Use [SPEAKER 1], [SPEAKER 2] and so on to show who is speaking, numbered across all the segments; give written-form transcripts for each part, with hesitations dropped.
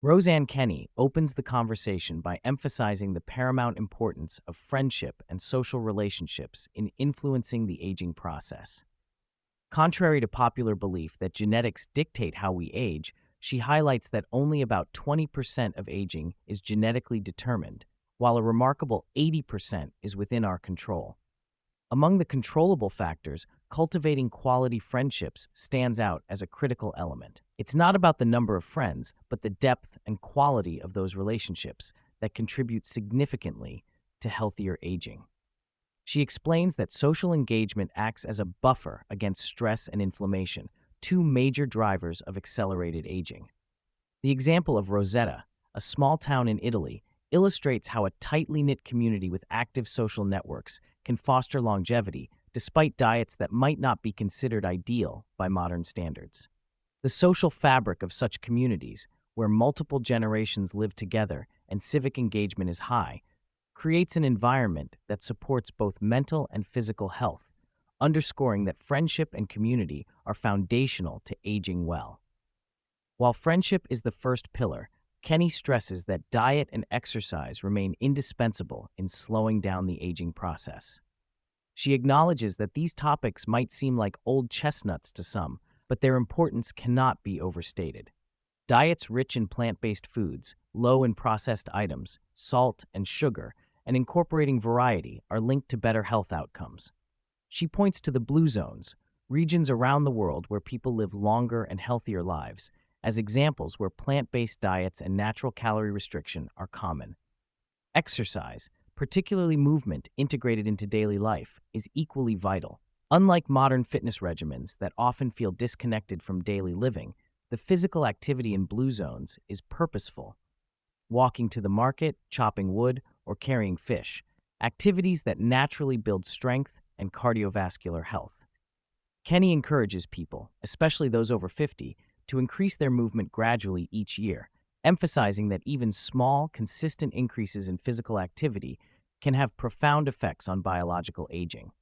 [SPEAKER 1] Roseanne Kenny opens the conversation by emphasizing the paramount importance of friendship and social relationships in influencing the aging process. Contrary to popular belief that genetics dictate how we age, she highlights that only about 20% of aging is genetically determined, while a remarkable 80% is within our control. Among the controllable factors, cultivating quality friendships stands out as a critical element. It's not about the number of friends, but the depth and quality of those relationships that contribute significantly to healthier aging. She explains that social engagement acts as a buffer against stress and inflammation, two major drivers of accelerated aging. The example of Rosetta, a small town in Italy, illustrates how a tightly knit community with active social networks can foster longevity despite diets that might not be considered ideal by modern standards. The social fabric of such communities, where multiple generations live together and civic engagement is high, creates an environment that supports both mental and physical health, underscoring that friendship and community are foundational to aging well. While friendship is the first pillar, Kenny stresses that diet and exercise remain indispensable in slowing down the aging process. She acknowledges that these topics might seem like old chestnuts to some, but their importance cannot be overstated. Diets rich in plant-based foods, low in processed items, salt and sugar, and incorporating variety are linked to better health outcomes. She points to the blue zones, regions around the world where people live longer and healthier lives, as examples where plant-based diets and natural calorie restriction are common. Exercise, particularly movement integrated into daily life, is equally vital. Unlike modern fitness regimens that often feel disconnected from daily living, the physical activity in blue zones is purposeful. Walking to the market, chopping wood, or carrying fish, activities that naturally build strength and cardiovascular health. Kenny encourages people, especially those over 50, to increase their movement gradually each year, emphasizing that even small, consistent increases in physical activity can have profound effects on biological aging.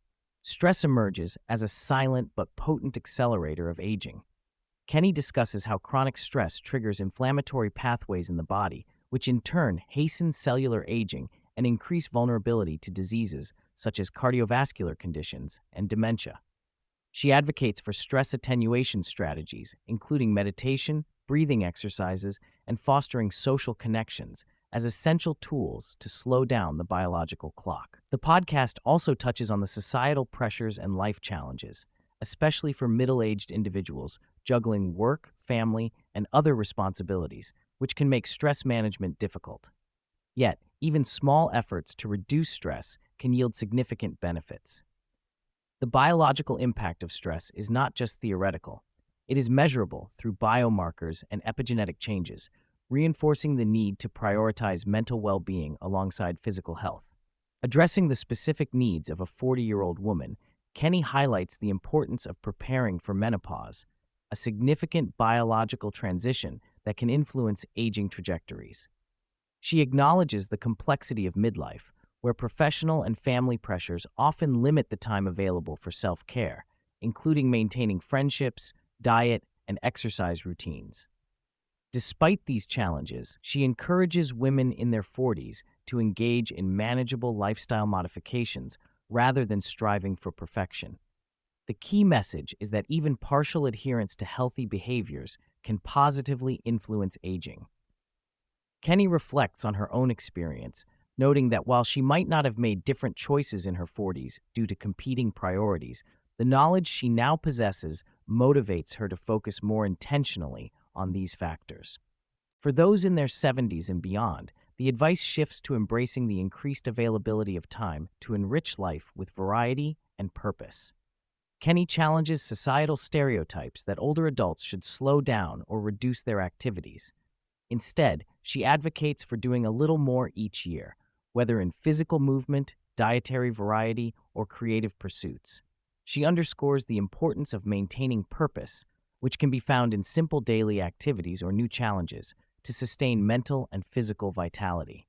[SPEAKER 1] Stress emerges as a silent but potent accelerator of aging. Kenny discusses how chronic stress triggers inflammatory pathways in the body, which in turn hasten cellular aging and increase vulnerability to diseases such as cardiovascular conditions and dementia. She advocates for stress attenuation strategies, including meditation, breathing exercises, and fostering social connections as essential tools to slow down the biological clock. The podcast also touches on the societal pressures and life challenges, especially for middle-aged individuals juggling work, family, and other responsibilities, which can make stress management difficult. Yet, even small efforts to reduce stress can yield significant benefits. The biological impact of stress is not just theoretical. It is measurable through biomarkers and epigenetic changes, reinforcing the need to prioritize mental well-being alongside physical health. Addressing the specific needs of a 40-year-old woman, Kenny highlights the importance of preparing for menopause, a significant biological transition that can influence aging trajectories. She acknowledges the complexity of midlife, where professional and family pressures often limit the time available for self-care, including maintaining friendships, diet, and exercise routines. Despite these challenges, she encourages women in their 40s to engage in manageable lifestyle modifications rather than striving for perfection. The key message is that even partial adherence to healthy behaviors can positively influence aging. Kenny reflects on her own experience, noting that while she might not have made different choices in her 40s due to competing priorities, the knowledge she now possesses motivates her to focus more intentionally on these factors. For those in their 70s and beyond, the advice shifts to embracing the increased availability of time to enrich life with variety and purpose. Kenny challenges societal stereotypes that older adults should slow down or reduce their activities. Instead, she advocates for doing a little more each year, whether in physical movement, dietary variety, or creative pursuits. She underscores the importance of maintaining purpose, which can be found in simple daily activities or new challenges, to sustain mental and physical vitality.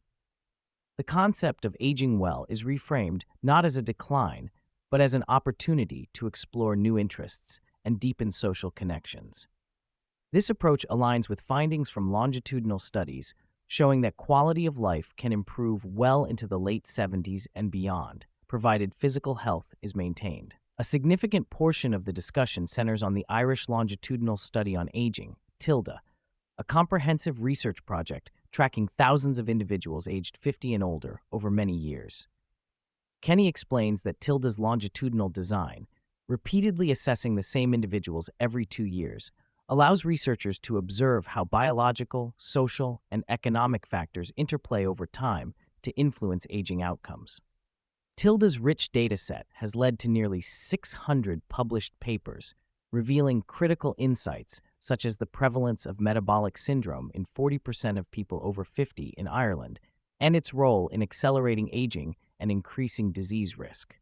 [SPEAKER 1] The concept of aging well is reframed not as a decline, but as an opportunity to explore new interests and deepen social connections. This approach aligns with findings from longitudinal studies showing that quality of life can improve well into the late 70s and beyond, provided physical health is maintained. A significant portion of the discussion centers on the Irish Longitudinal Study on Aging, TILDA, a comprehensive research project tracking thousands of individuals aged 50 and older over many years. Kenny explains that TILDA's longitudinal design, repeatedly assessing the same individuals every 2 years, allows researchers to observe how biological, social, and economic factors interplay over time to influence aging outcomes. TILDA's rich dataset has led to nearly 600 published papers, revealing critical insights such as the prevalence of metabolic syndrome in 40% of people over 50 in Ireland and its role in accelerating aging and increasing disease risk.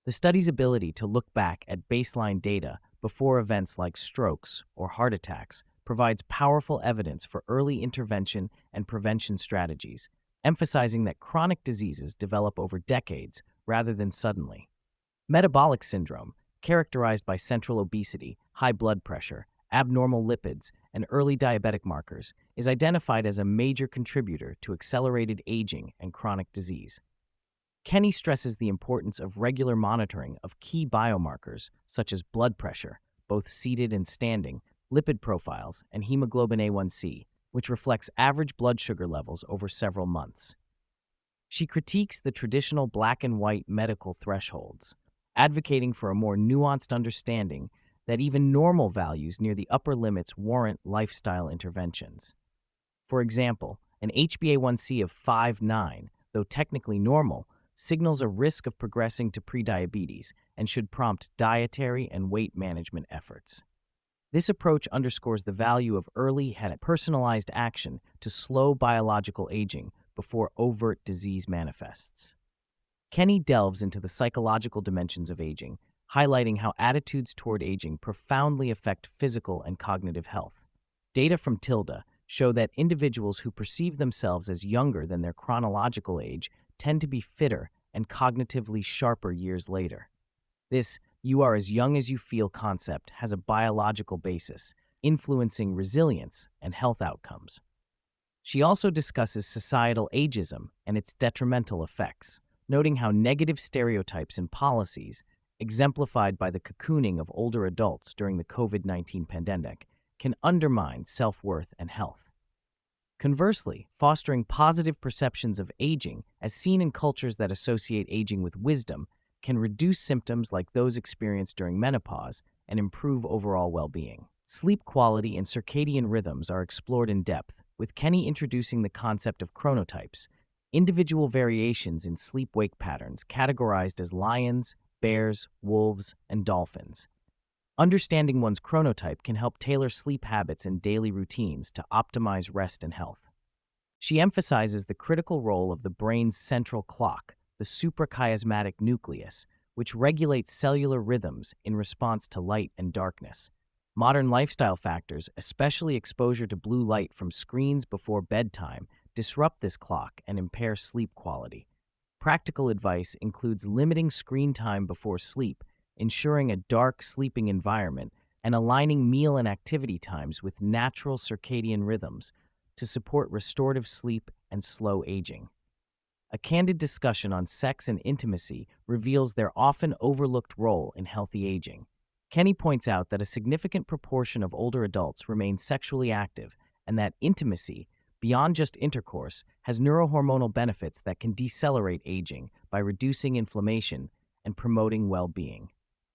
[SPEAKER 1] The study's ability to look back at baseline data before events like strokes or heart attacks provides powerful evidence for early intervention and prevention strategies, emphasizing that chronic diseases develop over decades rather than suddenly. Metabolic syndrome, characterized by central obesity, high blood pressure, abnormal lipids, and early diabetic markers, is identified as a major contributor to accelerated aging and chronic disease. Kenny stresses the importance of regular monitoring of key biomarkers such as blood pressure, both seated and standing, lipid profiles, and hemoglobin A1C, which reflects average blood sugar levels over several months. She critiques the traditional black and white medical thresholds, advocating for a more nuanced understanding that even normal values near the upper limits warrant lifestyle interventions. For example, an HbA1c of 5.9, though technically normal, signals a risk of progressing to prediabetes and should prompt dietary and weight management efforts. This approach underscores the value of early and personalized action to slow biological aging before overt disease manifests. Kenny delves into the psychological dimensions of aging, highlighting how attitudes toward aging profoundly affect physical and cognitive health. Data from TILDA show that individuals who perceive themselves as younger than their chronological age tend to be fitter and cognitively sharper years later. This "you are as young as you feel" concept has a biological basis, influencing resilience and health outcomes. She also discusses societal ageism and its detrimental effects, noting how negative stereotypes and policies, exemplified by the cocooning of older adults during the COVID-19 pandemic, can undermine self-worth and health. Conversely, fostering positive perceptions of aging, as seen in cultures that associate aging with wisdom, can reduce symptoms like those experienced during menopause and improve overall well-being. Sleep quality and circadian rhythms are explored in depth, with Kenny introducing the concept of chronotypes, individual variations in sleep-wake patterns categorized as lions, bears, wolves, and dolphins. Understanding one's chronotype can help tailor sleep habits and daily routines to optimize rest and health. She emphasizes the critical role of the brain's central clock, the suprachiasmatic nucleus, which regulates cellular rhythms in response to light and darkness. Modern lifestyle factors, especially exposure to blue light from screens before bedtime, disrupt this clock and impair sleep quality. Practical advice includes limiting screen time before sleep, ensuring a dark sleeping environment, and aligning meal and activity times with natural circadian rhythms to support restorative sleep and slow aging. A candid discussion on sex and intimacy reveals their often overlooked role in healthy aging. Kenny points out that a significant proportion of older adults remain sexually active and that intimacy, beyond just intercourse, has neurohormonal benefits that can decelerate aging by reducing inflammation and promoting well-being.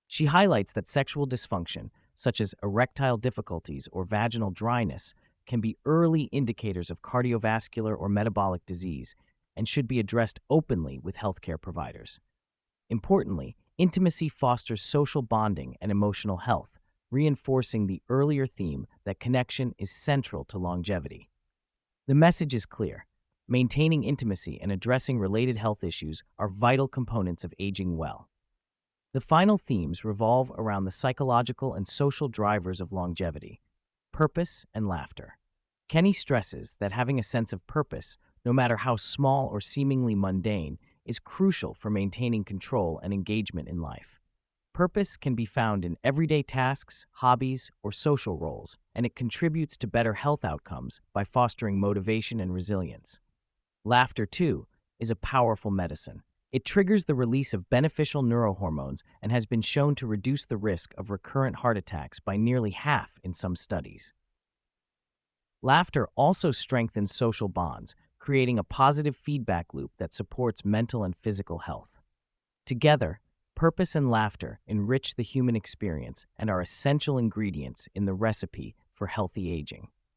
[SPEAKER 1] She highlights that sexual dysfunction, such as erectile difficulties or vaginal dryness, can be early indicators of cardiovascular or metabolic disease and should be addressed openly with healthcare providers. Importantly, intimacy fosters social bonding and emotional health, reinforcing the earlier theme that connection is central to longevity. The message is clear. Maintaining intimacy and addressing related health issues are vital components of aging well. The final themes revolve around the psychological and social drivers of longevity: purpose and laughter. Kenny stresses that having a sense of purpose, no matter how small or seemingly mundane, is crucial for maintaining control and engagement in life. Purpose can be found in everyday tasks, hobbies, or social roles, and it contributes to better health outcomes by fostering motivation and resilience. Laughter, too, is a powerful medicine. It triggers the release of beneficial neurohormones and has been shown to reduce the risk of recurrent heart attacks by nearly half in some studies. Laughter also strengthens social bonds, creating a positive feedback loop that supports mental and physical health. Together, purpose and laughter enrich the human experience and are essential ingredients in the recipe for healthy aging.